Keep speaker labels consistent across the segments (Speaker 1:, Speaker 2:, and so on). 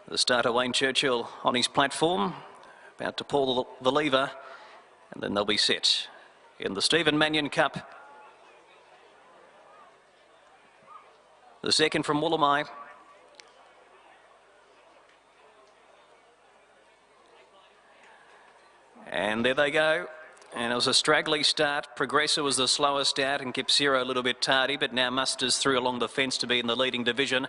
Speaker 1: The starter, Wayne Churchill, on his platform, about to pull the lever, and then they'll be set. In the Stephen Mannion Cup, the second from Woolamai. And there they go. And it was a straggly start. Progressor was the slowest out and Kipsiro a little bit tardy, but now musters through along the fence to be in the leading division.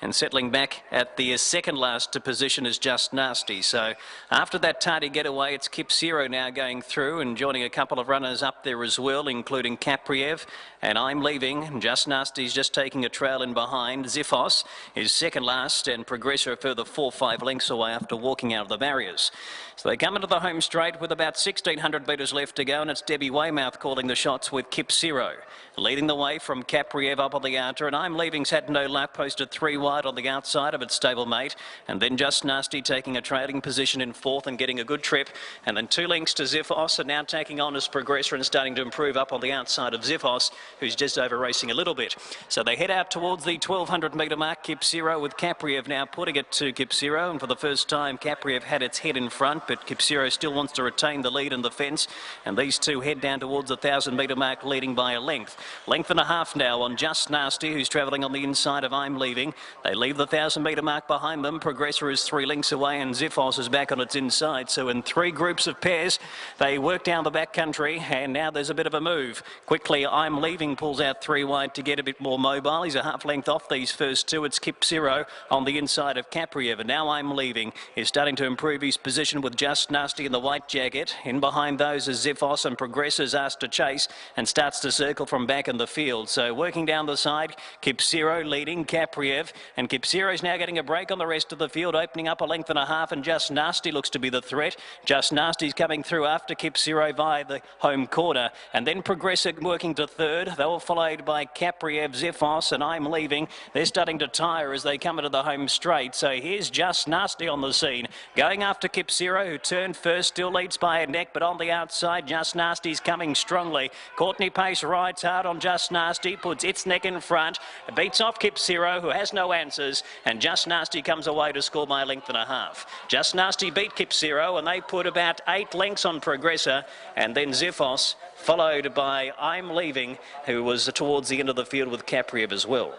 Speaker 1: And settling back at the second last position is Just Nasty. So after that tardy getaway, it's Kipsiro now going through and joining a couple of runners up there as well, including Capriev. And I'm leaving. Just Nasty's just taking a trail in behind. Ziphos is second last, and Progressor a further 4 or 5 lengths away after walking out of the barriers. So they come into the home straight with about 1,600 metres left to go, and it's Debbie Weymouth calling the shots with Kipsiro. Leading the way from Capriev up on the outer, and I'm leaving's had no luck, posted 3 wide on the outside of its stablemate, and then Just Nasty taking a trailing position in fourth and getting a good trip, and then 2 lengths to Ziphos, and now taking on as Progressor and starting to improve up on the outside of Ziphos, who's just over racing a little bit. So they head out towards the 1,200 metre mark. Kipsiro with Capriev now putting it to Kipsiro, and for the first time Capriev had its head in front, but Kipsiro still wants to retain the lead in the fence, and these two head down towards the 1,000 metre mark, leading by a length. Length and a half now on Just Nasty, who's travelling on the inside of I'm Leaving. They leave the 1,000 metre mark behind them. Progressor is 3 lengths away, and Ziphos is back on its inside. So in 3 groups of pairs, they work down the back country, and now there's a bit of a move. Quickly, I'm Leaving pulls out 3 wide to get a bit more mobile. He's a half length off these first 2. It's Kipsiro on the inside of Capriev, and now I'm Leaving is starting to improve his position with Just Nasty in the white jacket. In behind those is Ziphos, and Progressor's asked to chase and starts to circle from back in the field. So working down the side, Kipsiro leading Capriev, and Kipsiro's now getting a break on the rest of the field, opening up a length and a half, and Just Nasty looks to be the threat. Just Nasty's coming through after Kipsiro via the home corner, and then Progressor working to third. They were followed by Capriev, Ziphos, and I'm Leaving. They're starting to tire as they come into the home straight. So here's Just Nasty on the scene, going after Kipsiro, who turned first, still leads by a neck, but on the outside, Just Nasty's coming strongly. Courtney Pace rides hard on Just Nasty, puts its neck in front, beats off Kipsiro, who has no answers, and Just Nasty comes away to score by a length and a half. Just Nasty beat Kipsiro, and they put about 8 lengths on Progressor, and then Ziphos, followed by I'm Leaving, who was towards the end of the field with Capriev as well.